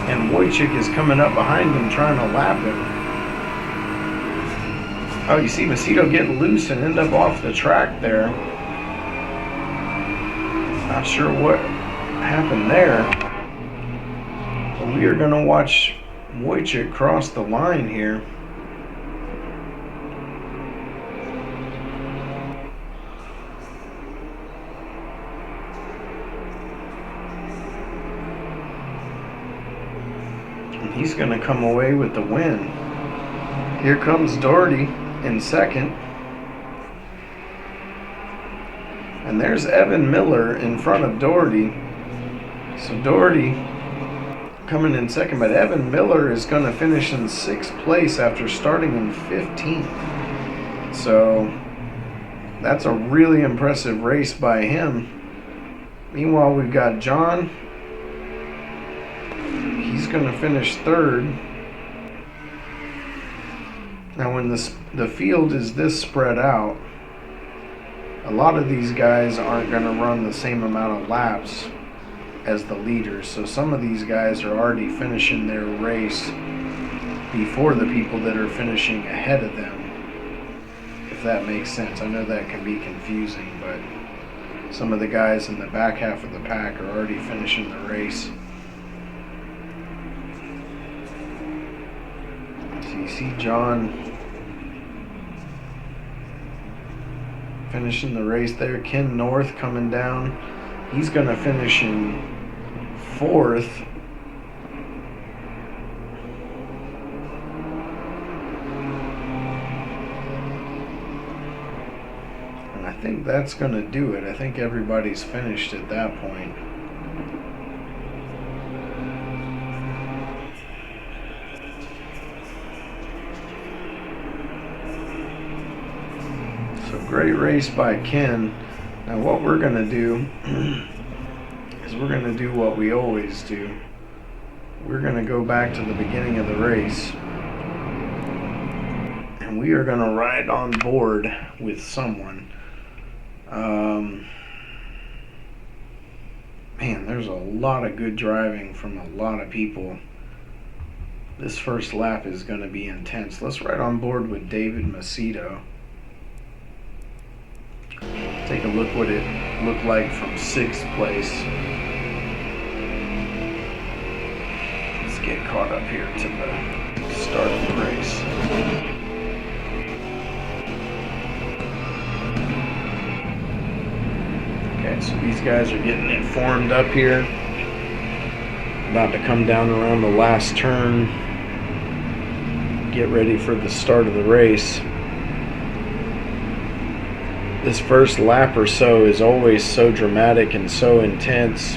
And Wojcik is coming up behind him trying to lap him. Oh, you see Macedo getting loose and end up off the track there. Not sure what happened there. But we are going to watch Wojcik cross the line here. And he's going to come away with the win. Here comes Doherty in 2nd. And there's Evan Miller in front of Doherty. So Doherty coming in 2nd, but Evan Miller is going to finish in 6th place after starting in 15th. So that's a really impressive race by him. Meanwhile, we've got John. He's going to finish 3rd. Now when the field is this spread out, a lot of these guys aren't going to run the same amount of laps as the leaders. So some of these guys are already finishing their race before the people that are finishing ahead of them, if that makes sense. I know that can be confusing, but some of the guys in the back half of the pack are already finishing the race. So you see John finishing the race there. Ken North coming down. He's going to finish in 4th. And I think that's going to do it. I think everybody's finished at that point. great race by Ken. Now what we're going to do is we're going to do what we always do. We're going to go back to the beginning of the race, and we are going to ride on board with someone. Man, there's a lot of good driving from a lot of people. This first lap is going to be intense. Let's ride on board with David Macedo. Take a look what it looked like from 6th place. Let's get caught up here to the start of the race. Okay, so these guys are getting it formed up here. About to come down around the last turn. Get ready for the start of the race. This first lap or so is always so dramatic and so intense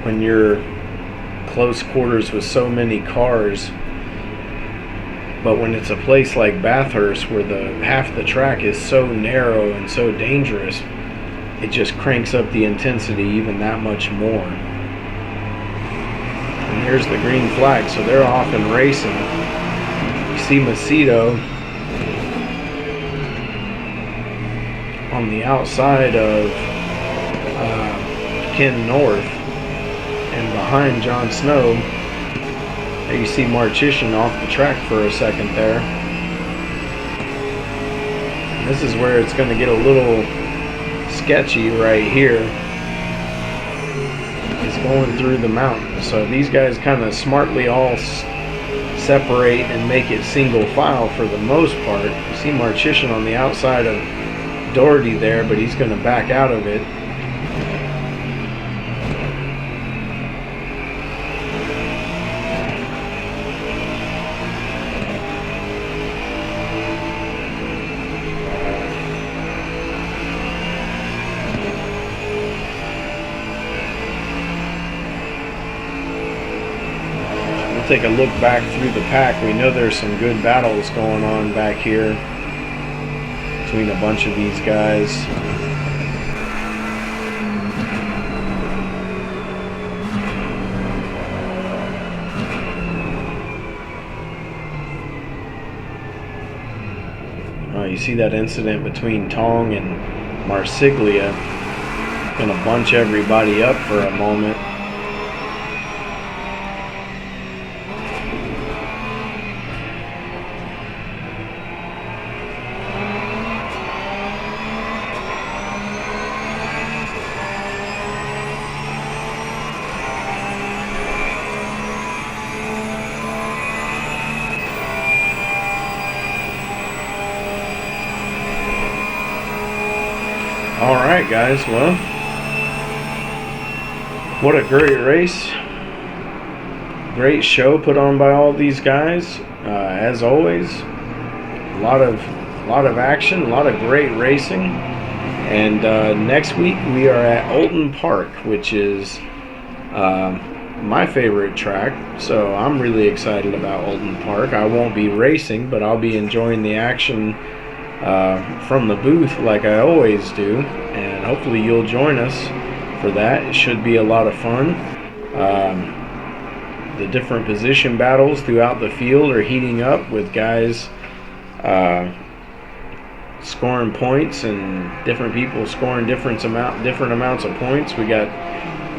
when you're close quarters with so many cars. But when it's a place like Bathurst where half the track is so narrow and so dangerous, it just cranks up the intensity even that much more. And here's the green flag, so they're off and racing. You see Macedo on the outside of Ken North and behind John Snow. There you see Marchician off the track for a second there. And this is where it's going to get a little sketchy right here. It's going through the mountain. So these guys kind of smartly all separate and make it single file for the most part. You see Marchician on the outside of Doherty there, but he's going to back out of it. We'll take a look back through the pack. We know there's some good battles going on back here between a bunch of these guys. You see that incident between Tong and Marsiglia. Gonna bunch everybody up for a moment. Alright guys, well, what a great race. Great show put on by all these guys. As always, a lot of action, a lot of great racing. And next week we are at Oulton Park, which is my favorite track. So I'm really excited about Oulton Park. I won't be racing, but I'll be enjoying the action from the booth like I always do, and hopefully you'll join us for that. It should be a lot of fun. The different position battles throughout the field are heating up with guys scoring points and different people scoring different amounts of points. We got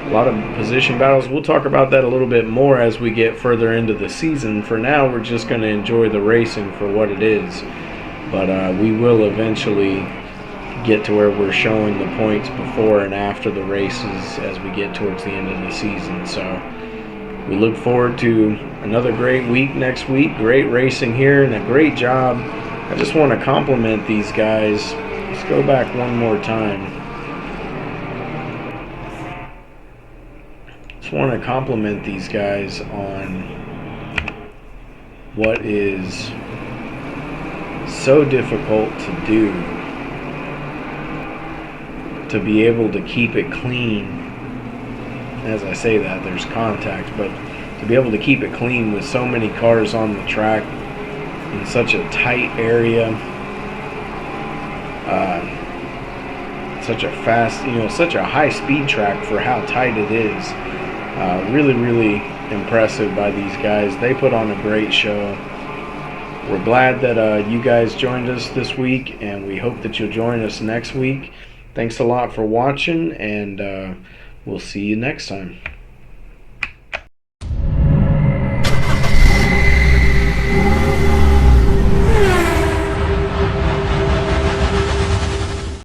a lot of position battles. We'll talk about that a little bit more as we get further into the season. For now, we're just going to enjoy the racing for what it is. But we will eventually get to where we're showing the points before and after the races as we get towards the end of the season. So we look forward to another great week next week. Great racing here and a great job. I just want to compliment these guys. Let's go back one more time. Just want to compliment these guys on what is so difficult to do, to be able to keep it clean. As I say that, there's contact, but to be able to keep it clean with so many cars on the track in such a tight area Such a fast, such a high speed track for how tight it is. Really, really impressive by these guys. They put on a great show. We're glad that you guys joined us this week, and we hope that you'll join us next week. Thanks a lot for watching, and we'll see you next time.